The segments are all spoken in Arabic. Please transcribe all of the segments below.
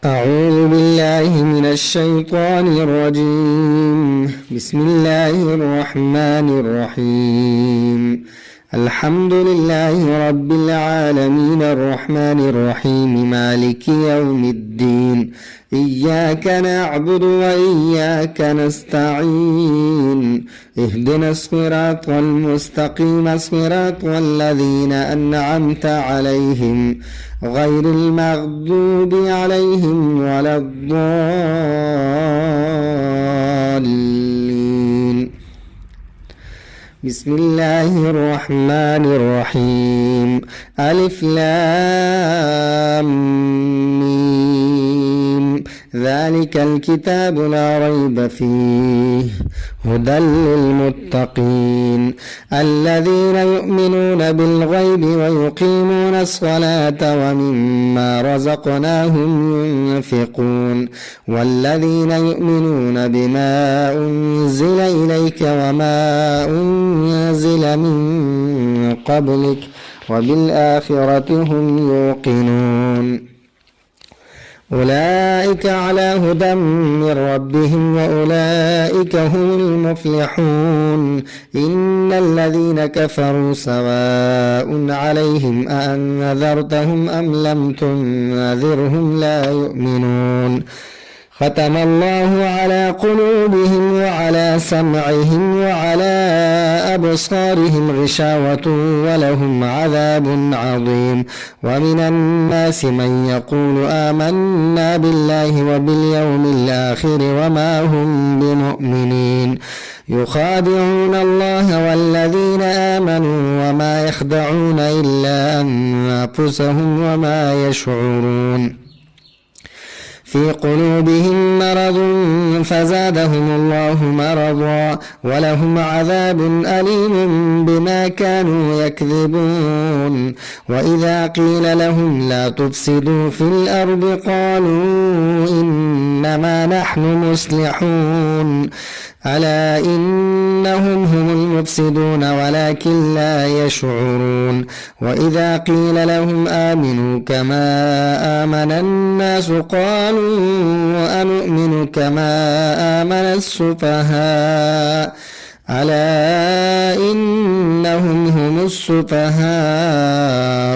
أعوذ بالله من الشيطان الرجيم. بسم الله الرحمن الرحيم. الحمد لله رب العالمين الرحمن الرحيم مالك يوم الدين. إياك نعبد وإياك نستعين. اهدنا الصراط المستقيم صراط الذين أنعمت عليهم غير المغضوب عليهم ولا الضالين. بسم الله الرحمن الرحيم. ألف لام ميم. ذلك الكتاب لا ريب فيه هدى للمتقين الذين يؤمنون بالغيب ويقيمون الصلاة ومما رزقناهم ينفقون والذين يؤمنون بما أنزل إليك وما أنزل من قبلك وبالآخرة هم يوقنون. أولئك على هدى من ربهم وأولئك هم المفلحون. إن الذين كفروا سواء عليهم أأنذرتهم أم لم تنذرهم لا يؤمنون. ختم الله على قلوبهم وعلى سمعهم وعلى أبصارهم غشاوة ولهم عذاب عظيم. ومن الناس من يقول آمنا بالله وباليوم الآخر وما هم بمؤمنين. يخادعون الله والذين آمنوا وما يخدعون إلا أنفسهم وما يشعرون. في قلوبهم مرض فزادهم الله مرضا ولهم عذاب أليم بما كانوا يكذبون. وإذا قيل لهم لا تفسدوا في الأرض قالوا إنما نحن مصلحون. ألا إنهم هم المفسدون ولكن لا يشعرون. وإذا قيل لهم آمنوا كما آمن الناس قالوا أنؤمن كما آمن السفهاء. ألا إنهم هم السفهاء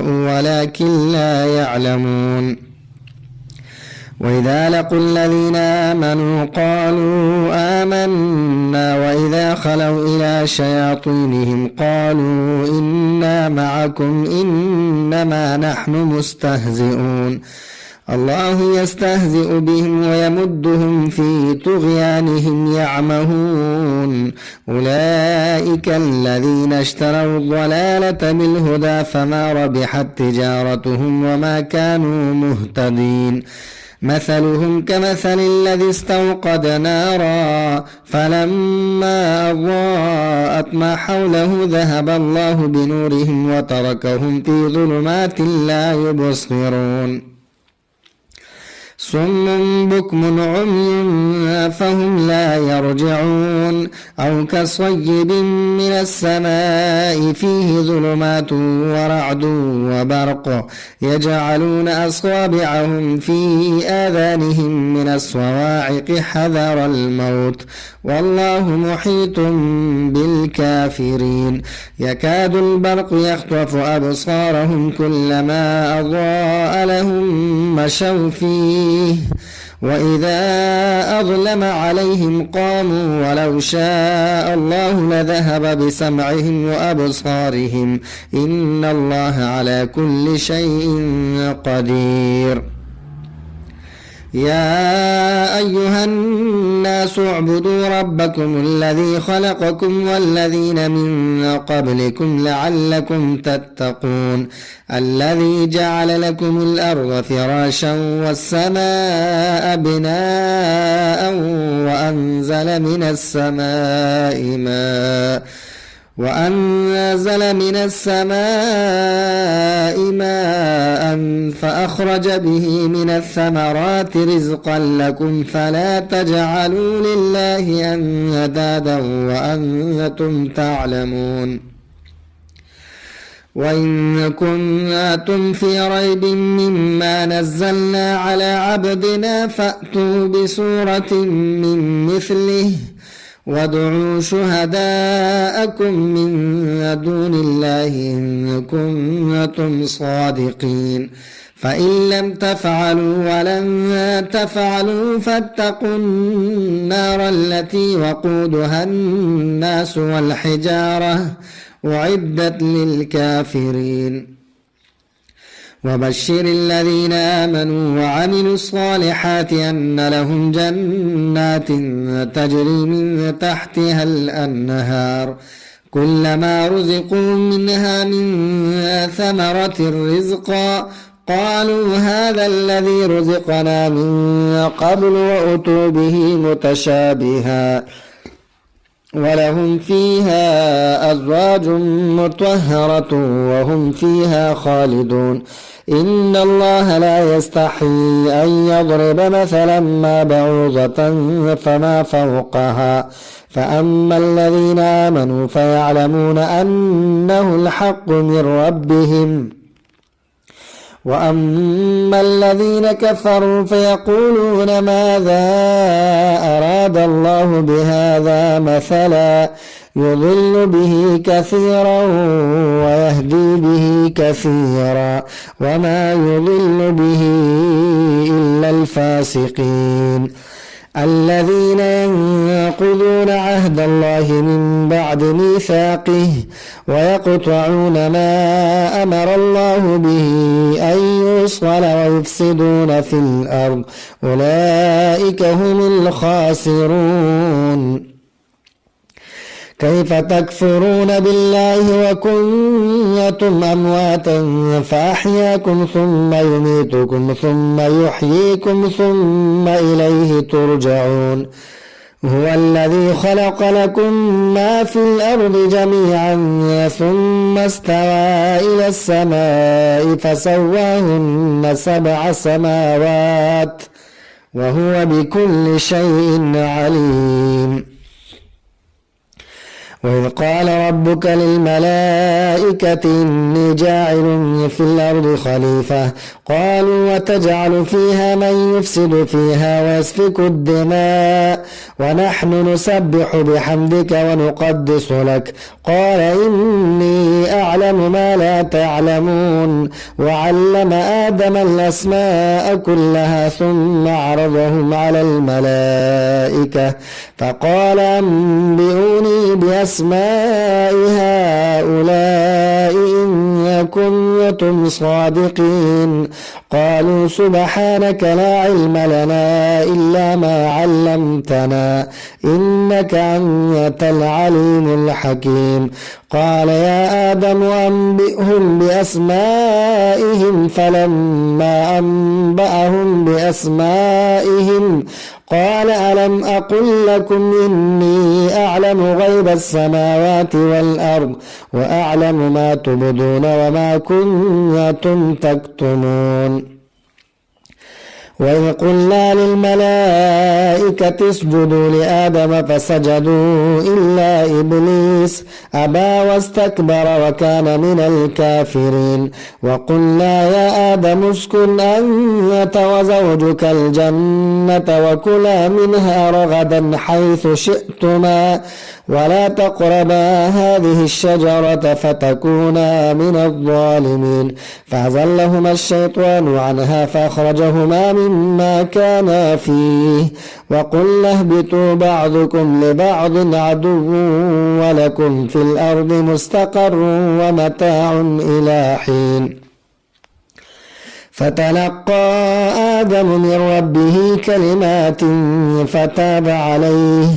ولكن لا يعلمون. وإذا لقوا الذين آمنوا قالوا آمنا وإذا خلوا إلى شياطينهم قالوا إنا معكم إنما نحن مستهزئون. الله يستهزئ بهم ويمدهم في طغيانهم يعمهون. أولئك الذين اشتروا الضلالة بالهدى فما ربحت تجارتهم وما كانوا مهتدين. مثلهم كمثل الذي استوقد نارا فلما أضاءت ما حوله ذهب الله بنورهم وتركهم في ظلمات لا يبصرون. صم بكم عمي فهم لا يرجعون. أو كصيب من السماء فيه ظلمات ورعد وبرق يجعلون أصابعهم في آذانهم من الصواعق حذر الموت والله محيط بالكافرين. يكاد البرق يخطف أبصارهم كلما أضاء لهم مشوا فيه وإذا أظلم عليهم قاموا ولو شاء الله لذهب بسمعهم وأبصارهم إن الله على كل شيء قدير. يا أيها الناس اعبدوا ربكم الذي خلقكم والذين من قبلكم لعلكم تتقون. الذي جعل لكم الأرض فراشا والسماء بناء وأنزل من السماء ماء فأخرج به من الثمرات رزقا لكم فلا تجعلوا لله أندادا وأنتم تعلمون. وإن كنتم في ريب مما نزلنا على عبدنا فأتوا بسورة من مثله وادعوا شهداءكم من دون الله إن كنتم صادقين فإن لم تفعلوا ولن تفعلوا فاتقوا النار التي وقودها الناس والحجارة أعدت للكافرين وبشر الذين آمنوا وعملوا الصالحات أن لهم جنات تجري من تحتها الأنهار كلما رزقوا منها من ثمرة رزقا قالوا هذا الذي رزقنا من قبل وأتوا به متشابها ولهم فيها أزواج مطهرة وهم فيها خالدون إن الله لا يستحي أن يضرب مثلا ما بعوضة فما فوقها فأما الذين آمنوا فيعلمون أنه الحق من ربهم وأما الذين كفروا فيقولون ماذا أراد الله بهذا مثلا يضل به كثيرا ويهدي به كثيرا وما يضل به إلا الفاسقين الذين ينقضون عهد الله من بعد ميثاقه ويقطعون ما أمر الله به أن يوصل ويفسدون في الأرض أولئك هم الخاسرون كيف تكفرون بالله وكنتم أمواتا فأحياكم ثم يميتكم ثم يحييكم ثم إليه ترجعون هو الذي خلق لكم ما في الأرض جميعا ثم استوى إلى السماء فسواهن 7 سماوات وهو بكل شيء عليم وإذ قال ربك للملائكة إني جاعل في الأرض خليفة قالوا وتجعل فيها من يفسد فيها ويسفك الدماء ونحن نسبح بحمدك ونقدس لك قال إني أعلم ما لا تعلمون وعلم آدم الأسماء كلها ثم عرضهم على الملائكة فقال أنبئوني بأسماء هؤلاء إن كنتم صادقين قالوا سبحانك لا علم لنا إلا ما علمتنا إنك أنت العليم الحكيم قال يا آدم أنبئهم بأسمائهم فلما أنبأهم بأسمائهم قال ألم أقل لكم إني أعلم غيب السماوات والأرض وأعلم ما تبدون وما كنتم تكتمون وإذ قلنا للملائكة اسجدوا لآدم فسجدوا إلا إبليس أبى واستكبر وكان من الكافرين وقلنا يا آدم اسكن أنت وزوجك الجنة وكلا منها رغدا حيث شئتما ولا تقربا هذه الشجرة فتكونا من الظالمين فأزلهما الشيطان عنها فأخرجهما مما كانا فيه وقلنا اهبطوا بعضكم لبعض عدو ولكم في الأرض مستقر ومتاع إلى حين فتلقى آدم من ربه كلمات فتاب عليه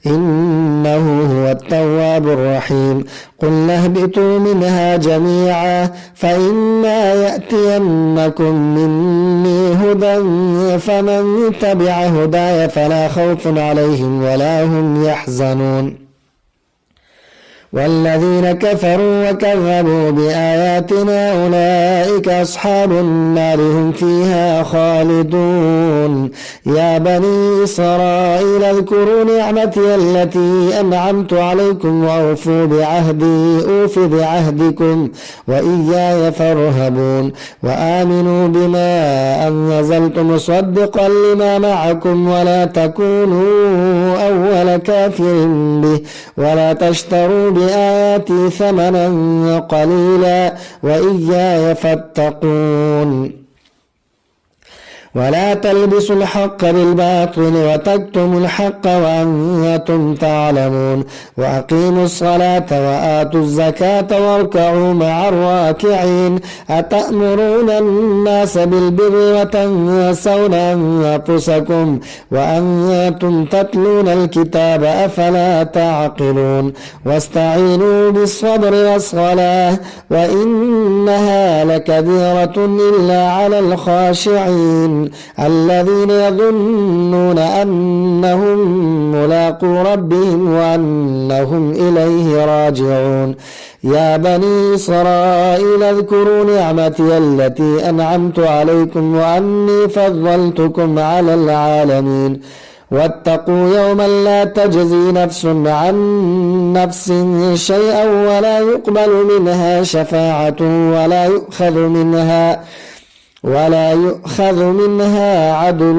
إنه هو التواب الرحيم قلنا اهبطوا منها جميعا فإما يأتينكم مني هدى فمن تبع هداي فلا خوف عليهم ولا هم يحزنون والذين كفروا وكذبوا بآياتنا أولئك أصحاب النار هم فيها خالدون. يا بني إسرائيل اذكروا نعمتي التي أنعمت عليكم وأوفوا بعهدي أوف بعهدكم وإياي فارهبون. وآمنوا بما أنزلت مصدقا لما معكم ولا تكونوا أول كافر به ولا تشتروا بآياتي ثمنا قليلا وإياي فاتقون. ولا تلبسوا الحق بالباطل وتكتموا الحق وأنتم تعلمون. وأقيموا الصلاة وآتوا الزكاة واركعوا مع الراكعين. أتأمرون الناس بالبر وتنسون أنفسكم وأنتم تتلون الكتاب أفلا تعقلون. واستعينوا بالصبر والصلاة وإنها لكبيرة إلا على الخاشعين الذين يظنون أنهم ملاقو ربهم وأنهم إليه راجعون. يا بني إسرائيل اذكروا نعمتي التي أنعمت عليكم وأني فضلتكم على العالمين. واتقوا يوما لا تجزي نفس عن نفس شيئا ولا يقبل منها شفاعة ولا يؤخذ منها عدل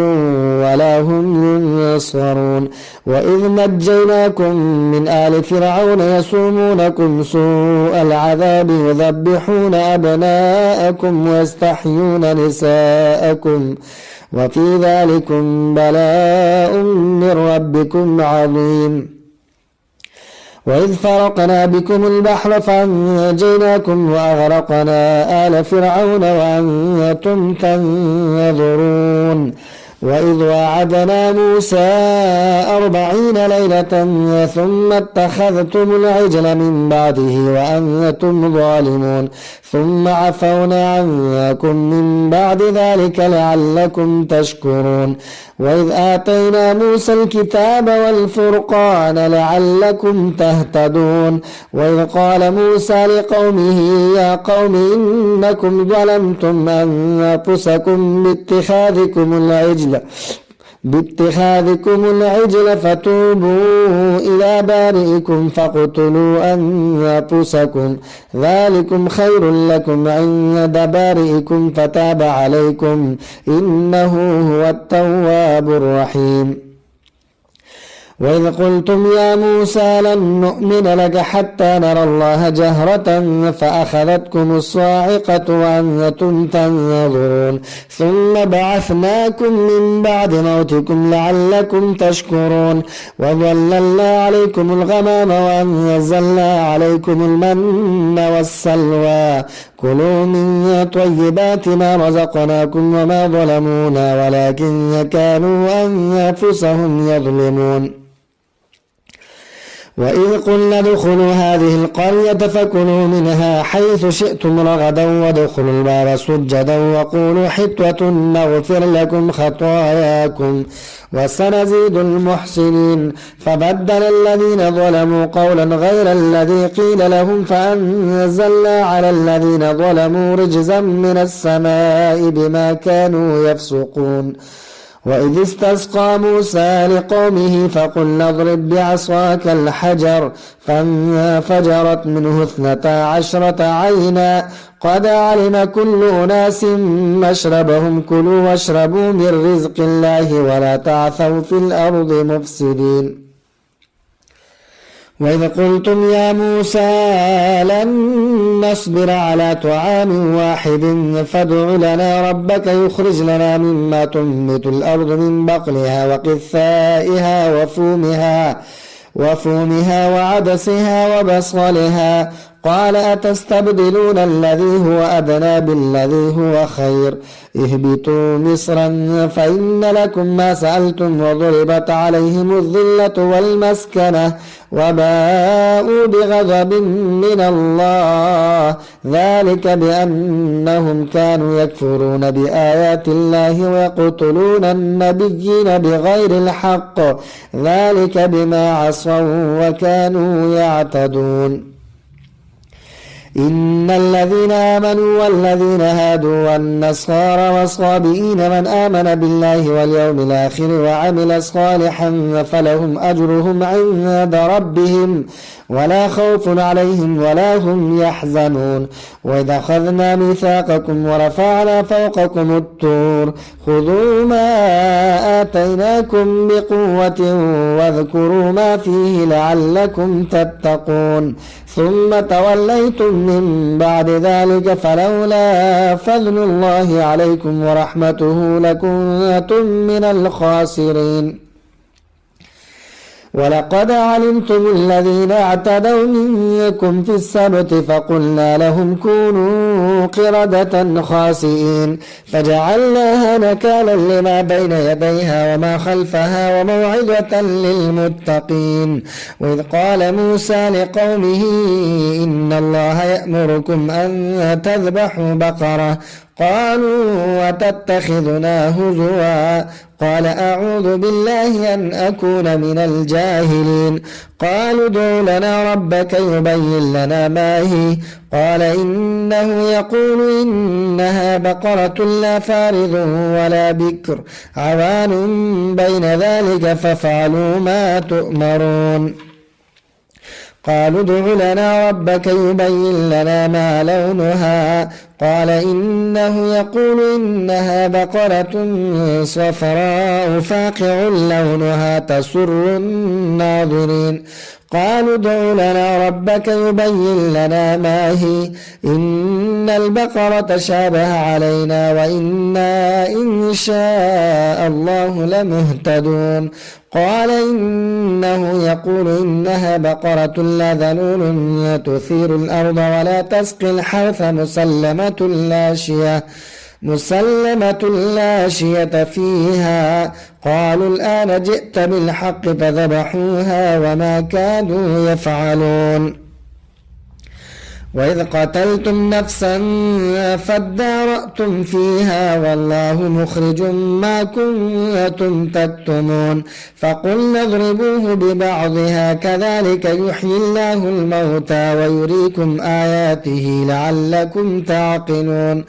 ولا هم ينصرون. وإذ نجيناكم من آل فرعون يسومونكم سوء العذاب يذبحون أبناءكم ويستحيون نساءكم وفي ذلكم بلاء من ربكم عظيم. وإذ فرقنا بكم البحر فأنجيناكم وأغرقنا آل فرعون وأنتم تنظرون. وإذ وعدنا موسى 40 ليلة ثم اتخذتم العجل من بعده وأنتم ظالمون ثم عفونا عنكم من بعد ذلك لعلكم تشكرون. وإذ آتينا موسى الكتاب والفرقان لعلكم تهتدون. وإذ قال موسى لقومه يا قوم إنكم ظلمتم أنفسكم باتخاذكم العجل فتوبوا إلى بارئكم فاقتلوا أنفسكم ذلكم خير لكم عند بارئكم فتاب عليكم إنه هو التواب الرحيم. وإذ قلتم يا موسى لن نؤمن لك حتى نرى الله جهرة فأخذتكم الصاعقة وأنتم تنظرون ثم بعثناكم من بعد موتكم لعلكم تشكرون. وظللنا عليكم الغمام وأنزلنا عليكم المن والسلوى كلوا من طيبات ما رزقناكم وما ظلمونا ولكن كانوا أنفسهم يظلمون. وإذ قلنا ادخلوا هذه القرية فكلوا منها حيث شئتم رغدا وادخلوا الباب سجدا وقولوا حطوة نغفر لكم خطاياكم وسنزيد المحسنين. فبدل الذين ظلموا قولا غير الذي قيل لهم فأنزلنا على الذين ظلموا رجزا من السماء بما كانوا يفسقون. وإذ استسقى موسى لقومه فقلنا اضرب بعصاك الحجر فانفجرت منه 12 عينا قد علم كل أناس مشربهم كلوا واشربوا من رزق الله ولا تعثوا في الأرض مفسدين. وإذ قلتم يا موسى لن نصبر على طعام واحد فادع لنا ربك يخرج لنا مما تنبت الأرض من بقلها وقثائها وفومها وعدسها وبصلها قال أتستبدلون الذي هو أدنى بالذي هو خير اهبطوا مصرا فإن لكم ما سألتم وضربت عليهم الذلة والمسكنة وباءوا بغضب من الله ذلك بأنهم كانوا يكفرون بآيات الله ويقتلون النبيين بغير الحق ذلك بما عصوا وكانوا يعتدون إن الذين آمنوا والذين هادوا والنصارى والصابئين من آمن بالله واليوم الآخر وعمل صالحا فلهم أجرهم عند ربهم ولا خوف عليهم ولا هم يحزنون وإذا أخذنا ميثاقكم ورفعنا فوقكم الطور خذوا ما آتيناكم بقوة واذكروا ما فيه لعلكم تتقون ثم توليتم من بعد ذلك فلولا فضل الله عليكم ورحمته لكنتم من الخاسرين ولقد علمتم الذين اعتدوا منكم في السبت فقلنا لهم كونوا قردة خاسئين فجعلناها نكالا لما بين يديها وما خلفها وموعظة للمتقين وإذ قال موسى لقومه إن الله يأمركم أن تذبحوا بقرة قالوا وتتخذنا هزوا قال أعوذ بالله أن أكون من الجاهلين قالوا ادع لنا ربك يبين لنا ما هي قال إنه يقول إنها بقرة لا فارض ولا بكر عوان بين ذلك فافعلوا ما تؤمرون قالوا ادع لنا ربك يبين لنا ما لونها قال إنه يقول إنها بقرة صفراء فاقع لونها تسر الناظرين قالوا ادع لنا ربك يبين لنا ما هي إن البقرة شابه علينا وإنا إن شاء الله لمهتدون قال إنه يقول إنها بقرة لا ذلول تثير الأرض ولا تسقي الحرث مسلمة لا شية فيها قالوا الآن جئت بالحق فذبحوها وما كادوا يفعلون وإذ قتلتم نفسا فادارأتم فيها والله مخرج ما كنتم تكتمون فقلنا اضربوه ببعضها كذلك يحيي الله الموتى ويريكم آياته لعلكم تعقلون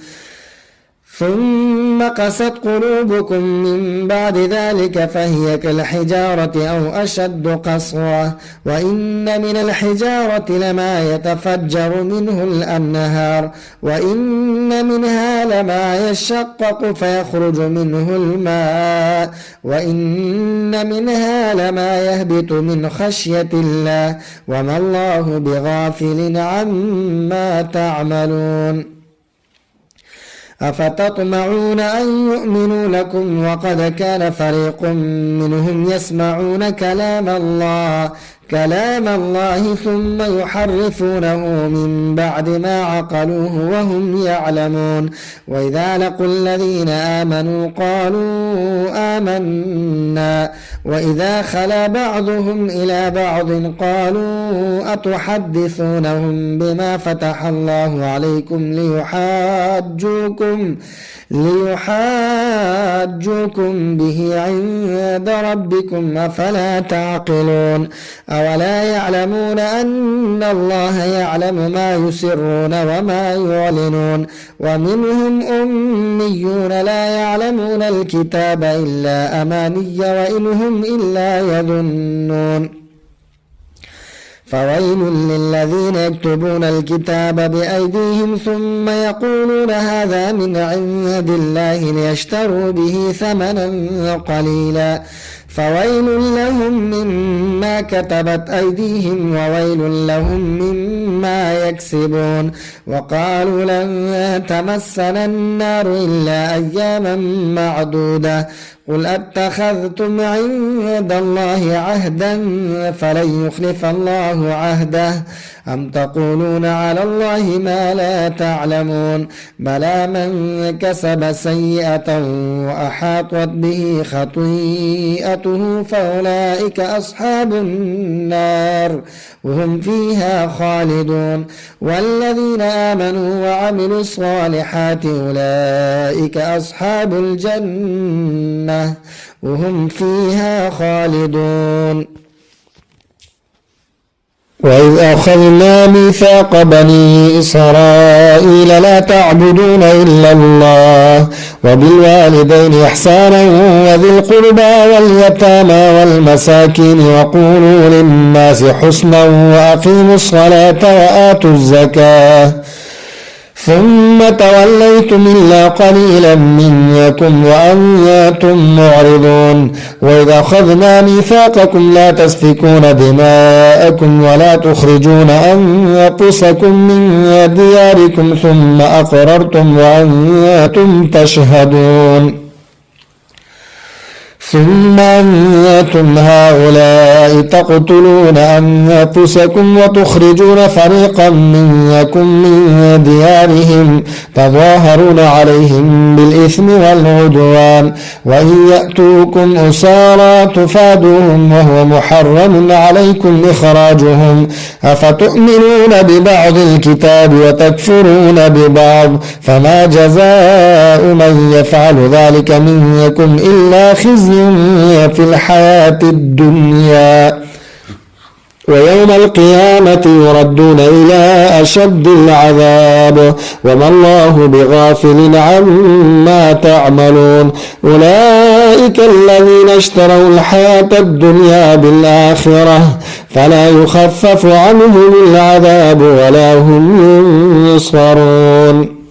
ثم قست قلوبكم من بعد ذلك فهي كالحجارة أو أشد قسوة وإن من الحجارة لما يتفجر منه الأنهار وإن منها لما يشقق فيخرج منه الماء وإن منها لما يهبط من خشية الله وما الله بغافل عما تعملون أفتطمعون أن يؤمنوا لكم وقد كان فريق منهم يسمعون كلام الله ثم يحرفونه من بعد ما عقلوه وهم يعلمون وإذا لقوا الذين آمنوا قالوا آمنا وإذا خلا بعضهم إلى بعض قالوا أتحدثونهم بما فتح الله عليكم ليحاجوكم به عند ربكم أفلا تعقلون أولا يعلمون أن الله يعلم ما يسرون وما يعلنون ومنهم أميون لا يعلمون الكتاب إلا أماني وإن هم إلا يظنون فويل للذين يكتبون الكتاب بأيديهم ثم يقولون هذا من عند الله ليشتروا به ثمنا قليلا فويل لهم مما كتبت أيديهم وويل لهم مما يكسبون وقالوا لن تمسنا النار إلا أياما معدودة قل أتخذتم عند الله عهدا فلن يخلف الله عهده أم تقولون على الله ما لا تعلمون بلى من كسب سيئة وأحاطت به خطيئته فأولئك أصحاب النار وهم فيها خالدون والذين آمنوا وعملوا الصالحات أولئك أصحاب الجنة وهم فيها خالدون. وإذ أخذنا ميثاق بني إسرائيل لا تعبدون إلا الله وبالوالدين إحسانا وذي القربى واليتامى والمساكين وقولوا للناس حسنا وأقيموا الصلاة وآتوا الزكاة ثم توليتم إلا قليلا منكم وأنتم معرضون. وإذا أخذنا ميثاقكم لا تسفكون دماءكم ولا تخرجون أنفسكم من دياركم ثم أقررتم وأنتم تشهدون ثم أنتم هؤلاء تقتلون أنفسكم وتخرجون فريقا منكم من ديارهم تظاهرون عليهم بالإثم والعدوان وإن يأتوكم أسارى تفادوهم وهو محرم عليكم إخراجهم أفتؤمنون ببعض الكتاب وتكفرون ببعض فما جزاء من يفعل ذلك منكم إلا خزي في الحياة الدنيا ويوم القيامة يردون إلى أشد العذاب وما الله بغافل عما تعملون. أولئك الذين اشتروا الحياة الدنيا بالآخرة فلا يخفف عنهم العذاب ولا هم ينصرون.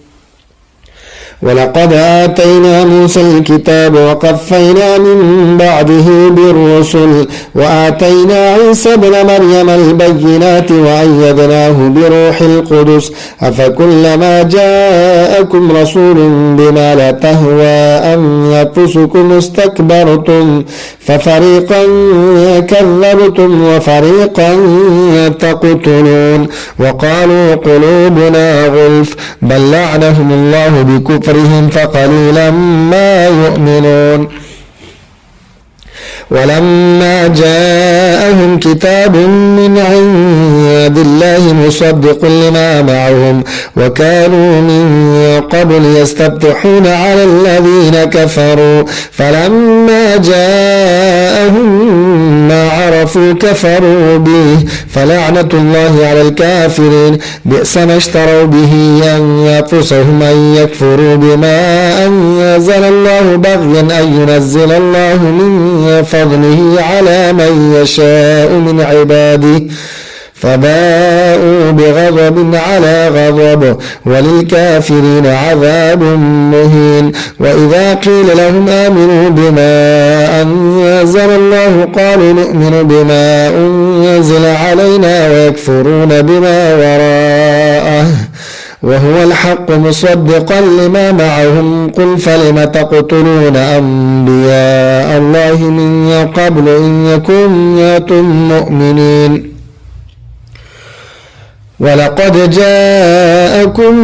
ولقد آتينا موسى الكتاب وقفينا من بعده بالرسل وآتينا عيسى ابن مريم البينات وأيدناه بروح القدس أفكلما جاءكم رسول بما لا تهوى أنفسكم استكبرتم ففريقا كذبتم وفريقا تقتلون وقالوا قلوبنا غلف بل لعنهم الله بكفرهم فقليلا ما يؤمنون. ولما جاءهم كتاب من عند الله مصدق لما معهم وكانوا من قبل يستفتحون على الذين كفروا فلما جاءهم ما عرفوا كفروا به فلعنة الله على الكافرين بئس ما اشتروا به أنفسهم أن يكفروا بما أنزل الله بغيا أن ينزل الله من فضله على من يشاء من عباده فباءوا بغضب على غضب وللكافرين عذاب مهين. وإذا قيل لهم آمنوا بما أنزل الله قالوا نؤمن بما أنزل علينا ويكفرون بما وراءه وهو الحق مصدقا لما معهم قل فلم تقتلون أنبياء الله من قبل إن كنتم مؤمنين. ولقد جاءكم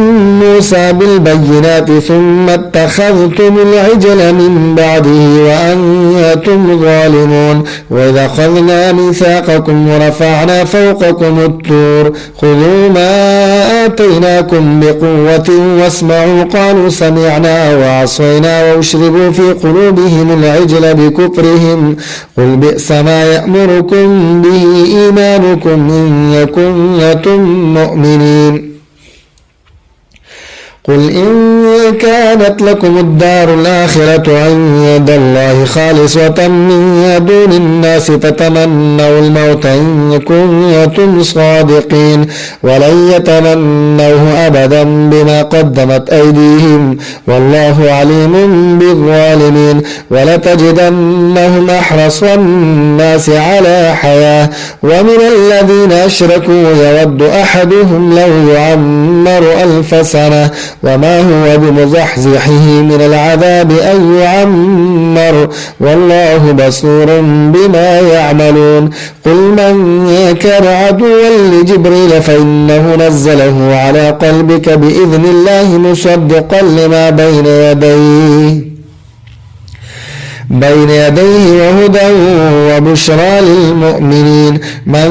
موسى بالبينات ثم اتخذتم العجل من بعده وأنتم ظالمون. وإذا أخذنا ميثاقكم ورفعنا فوقكم الطور خذوا ما آتيناكم بقوة واسمعوا قالوا سمعنا وعصينا وأشربوا في قلوبهم العجل بكفرهم قل بئس ما يأمركم به إيمانكم إن كنتم مؤمنين. قل إن كانت لكم الدار الآخرة عند الله خالصة من دون الناس فتمنوا الموت إن كنتم صادقين ولن يتمنوه أبدا بما قدمت أيديهم والله عليم بالظالمين. ولتجدنهم أحرص الناس على حياة ومن الذين أشركوا يود أحدهم لو يعمر 1000 سنة وما هو بمزحزحه من العذاب أن يعمر والله بصير بما يعملون قل من كان عدوا لجبريل فإنه نزله على قلبك بإذن الله مصدقا لما بين يديه وهدى وبشرى للمؤمنين من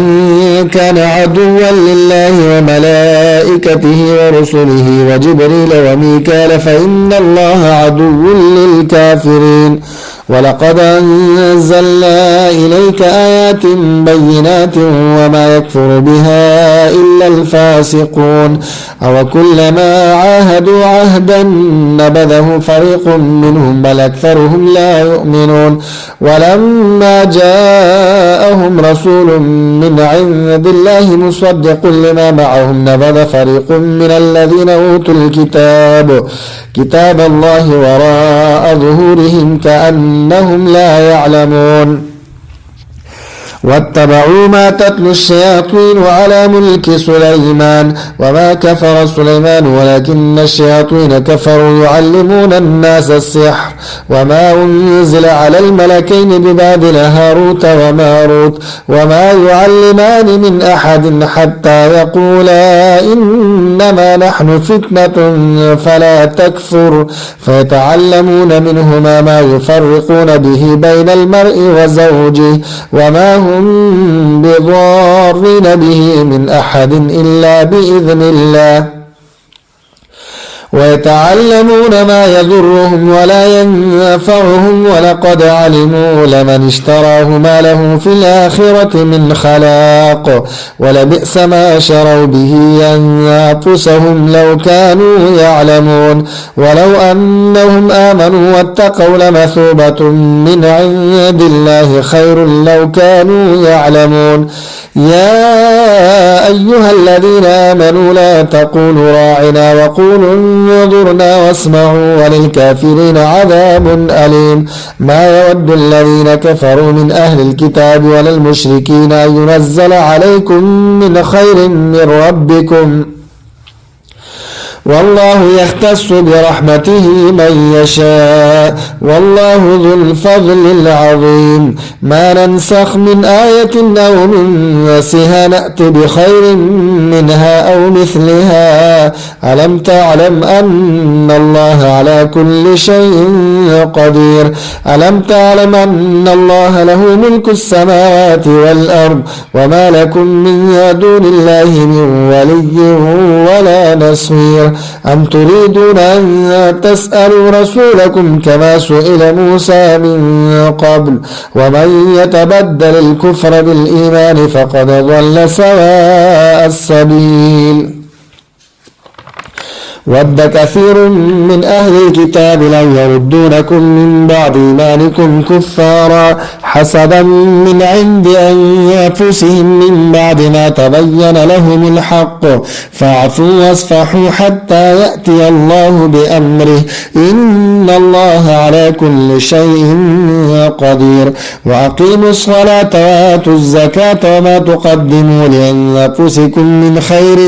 كان عدوا لله وملائكته ورسله وجبريل وميكال فإن الله عدو للكافرين ولقد أنزلنا إليك آيات بينات وما يكفر بها إلا الفاسقون أو كلما عاهدوا عهدا نبذه فريق منهم بل أكثرهم لا يؤمنون ولما جاءهم رسول من عند الله مصدق لما معهم نبذ فريق من الذين أوتوا كتاب الله وراء ظهورهم كأنهم لا يعلمون واتبعوا ما تتلو الشياطين على ملك سليمان وما كفر سليمان ولكن الشياطين كفروا يعلمون الناس السحر وما أنزل على الملكين ببابل هاروت وماروت وما يعلمان من أحد حتى يقولا إنما نحن فتنة فلا تكفر فيتعلمون منهما ما يفرقون به بين المرء وزوجه وما هم بضارين به من أحد إلا بإذن الله ويتعلمون ما يضرهم ولا ينفعهم ولقد علموا لمن اشتراه ما له في الآخرة من خلاق ولبئس ما شروا به أنفسهم لو كانوا يعلمون ولو أنهم آمنوا واتقوا لمثوبة من عند الله خير لو كانوا يعلمون يا أيها الذين آمنوا لا تقولوا راعنا وقولوا انظرنا واسمعوا وللكافرين عذاب أليم ما يود الذين كفروا من أهل الكتاب ولا المشركين أن ينزل عليكم من خير من ربكم والله يختص برحمته من يشاء والله ذو الفضل العظيم ما ننسخ من آية أو ننسها نأت بخير منها أو مثلها ألم تعلم أن الله على كل شيء قدير ألم تعلم أن الله له ملك السماوات والأرض وما لكم من دون الله من ولي ولا نصير أم تريدون أن تسألوا رسولكم كما سئل موسى من قبل ومن يتبدل الكفر بالإيمان فقد ضل سواء السبيل ود كثير من أهل الكتاب لو يردونكم من بعد إيمانكم كفارا حسدا من عند أنفسهم من بعد ما تبين لهم الحق فاعفوا واصفحوا حتى يأتي الله بأمره إن الله على كل شيء قدير وأقيموا الصلاة وآتوا الزكاة وما تقدموا لأنفسكم من خير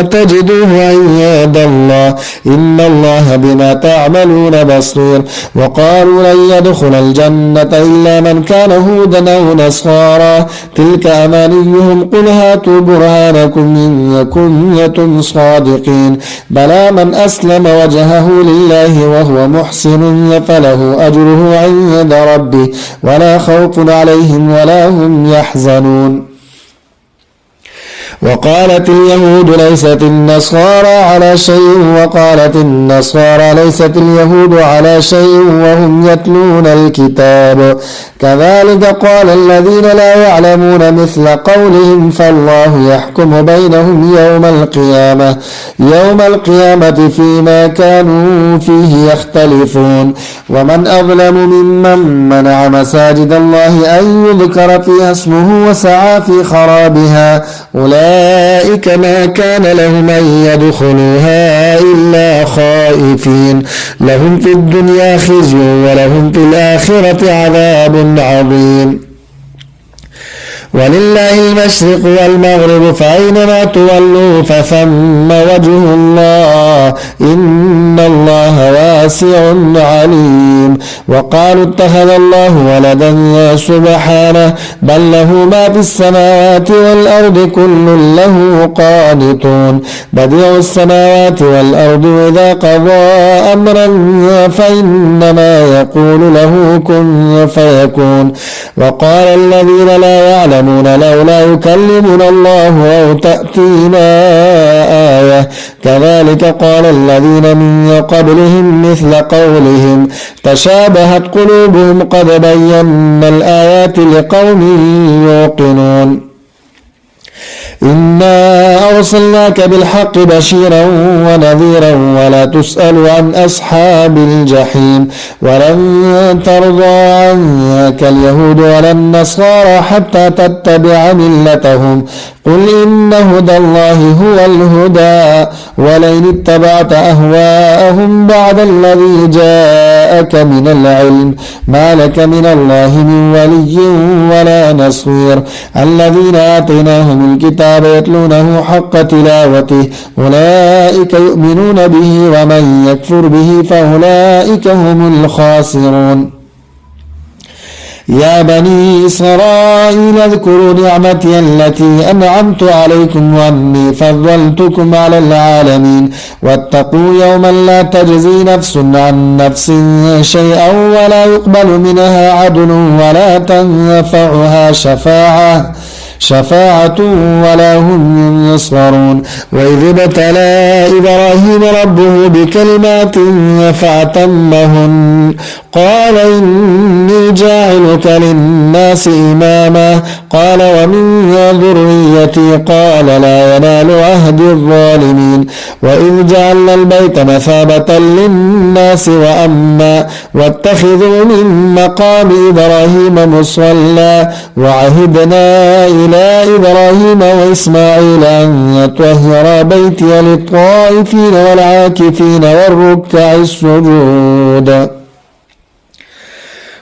تجدوه عند الله إن الله بما تعملون بصير وقالوا لن يدخل الجنة إلا من كان هودا أو نصارى تلك أمانيهم قل هاتوا برهانكم إن كنتم صادقين بلى من أسلم وجهه لله وهو محسن فله أجره عند ربه ولا خوف عليهم ولا هم يحزنون وقالت اليهود ليست النصارى على شيء وقالت النصارى ليست اليهود على شيء وهم يتلون الكتاب كذلك قال الذين لا يعلمون مثل قولهم فالله يحكم بينهم يوم القيامة فيما كانوا فيه يختلفون ومن أظلم ممن منع مساجد الله أن يذكر فيها اسمه وسعى في خرابها أولئك ما كان لهم أن يدخلوها إلا خائفين لهم في الدنيا خزي ولهم في الآخرة عذاب عظيم ولله المشرق والمغرب فأينما تولوا فثم وجه الله إن الله واسع عليم. وقالوا اتخذ الله ولدا سبحانه بل له ما في السماوات والأرض كل له قانتون بديع السماوات والأرض إذا قضى أمرا فإنما يقول له كن فيكون. وقال الذين لا يعلمون لولا يكلمنا الله أو تأتينا آية كذلك قال الذين من قبلهم مثل قولهم تشابهت قلوبهم قد بينا الآيات لقوم يوقنون. إنا أرسلناك بالحق بشيرا ونذيرا ولا تسأل عن أصحاب الجحيم. ولن ترضى عنك اليهود ولا النصارى حتى تتبع ملتهم قل إن هدى الله هو الهدى ولئن اتبعت أهواءهم بعد الذي جاءك من العلم ما لك من الله من ولي ولا نصير. الذين آتيناهم الكتاب يتلونه حق تلاوته أولئك يؤمنون به ومن يكفر به فأولئك هم الخاسرون. يا بني إسرائيل اذكروا نعمتي التي أنعمت عليكم وأني فضلتكم على العالمين واتقوا يوما لا تجزي نفس عن نفس شيئا ولا يقبل منها عدل ولا تنفعها شفاعة ولا هم ينصرون. وإذ ابتلى إبراهيم ربه بكلمات فأتمهن قال إني جاعلك للناس إماما قال ومن ذريتي قال لا ينال عهد الظالمين. وإذ جعلنا البيت مثابة للناس وأمنا واتخذوا من مقام إبراهيم مصلى وعهدنا إلى إبراهيم وإسماعيل أن يطهر بيتي للطائفين والعاكفين والركع السجود.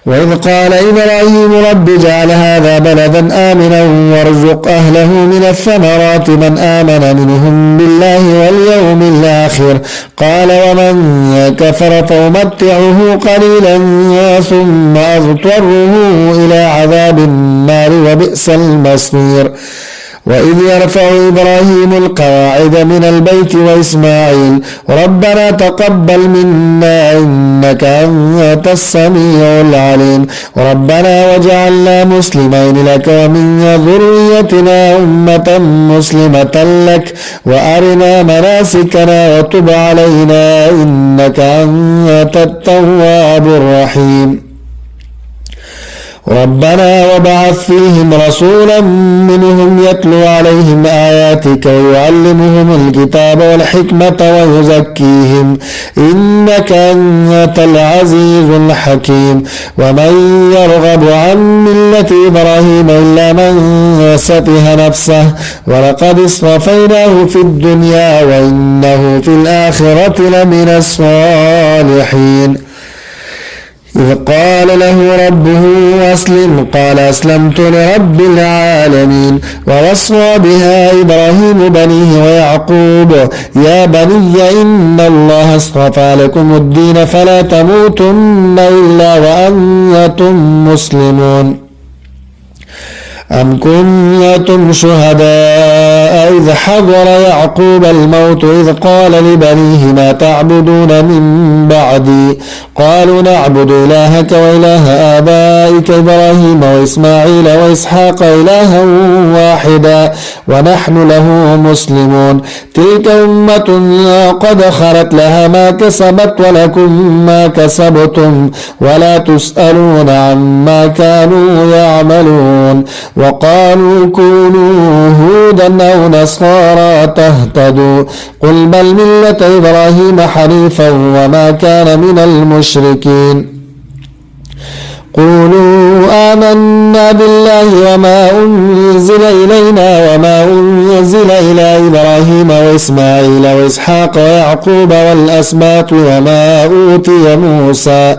وإذ قال إبراهيم رب اجعل هذا بلدا آمنا وارزق أهله من الثمرات من آمن منهم بالله واليوم الآخر قال ومن كفر فأمتعه قليلا ثم أضطره إلى عذاب النار وبئس المصير. وإذ يرفع إبراهيم القواعد من البيت وإسماعيل ربنا تقبل منا إنك أنت السميع العليم ربنا وجعلنا مسلمين لك ومن ذريتنا أمة مسلمة لك وأرنا مناسكنا وتب علينا إنك أنت التواب الرحيم. ربنا وابعث فيهم رسولا منهم يتلو عليهم آياتك ويعلمهم الكتاب والحكمة ويزكيهم إنك أنت العزيز الحكيم. ومن يرغب عن ملة إبراهيم إلا من سفه نفسه ولقد اصطفيناه في الدنيا وإنه في الآخرة لمن الصالحين. إذ قال له ربه أسلم قال أسلمت لرب العالمين. ووصى بها إبراهيم بنيه ويعقوب يا بني إن الله اصطفى لكم الدين فلا تموتن إلا وأنتم مسلمون. أم كنتم شهداء إذ حضر يعقوب الموت إذ قال لبنيه ما تعبدون من بعدي قالوا نعبد إلهك وإله آبائك إبراهيم وإسماعيل وإسحاق إلها واحدا ونحن له مسلمون. تلك أمة قد خلت لها ما كسبت ولكم ما كسبتم ولا تسألون عما كانوا يعملون. وقالوا كونوا هودا أو نصارى تهتدوا قل بل ملة إبراهيم حنيفا وما كان من المشركين. قولوا آمنا بالله وما أنزل إلينا وما أنزل إلى إبراهيم وإسماعيل وإسحاق ويعقوب والأسباط وما أوتي موسى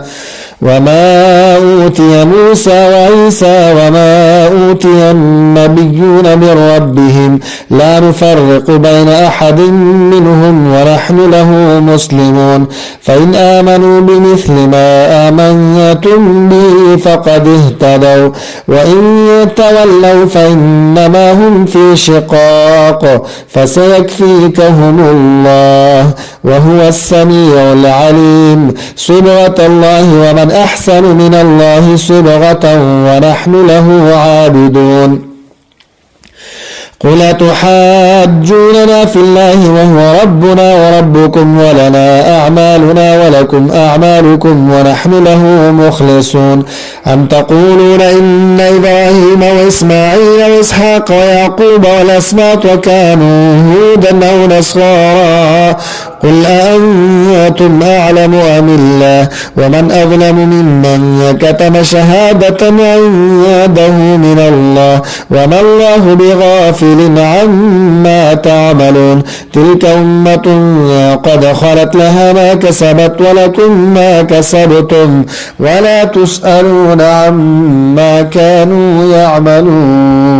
وما أوتي موسى وعيسى وما أوتي النبيون من ربهم لا نفرق بين أحد منهم ونحن له مسلمون فإن آمنوا بمثل ما آمنتم به فقد اهتدوا وإن تولوا فإنما هم في شقاق فسيكفيكهم الله وهو السميع العليم صبغة الله ومن أحسن من الله صبغة ونحن له عابدون قل تحاجوننا في الله وهو ربنا وربكم ولنا أعمالنا ولكم أعمالكم ونحن له مخلصون أم تقولون إن إبراهيم وإسماعيل وإسحاق ويعقوب والأسباط كانوا هودا أو نصارى قل أأنتم أعلم أم الله ومن أظلم ممن كتم شهادة عنده من الله وما الله بغافل عما تعملون تلك أمة قد خلت لها ما كسبت ولكم ما كسبتم ولا تسألون عما كانوا يعملون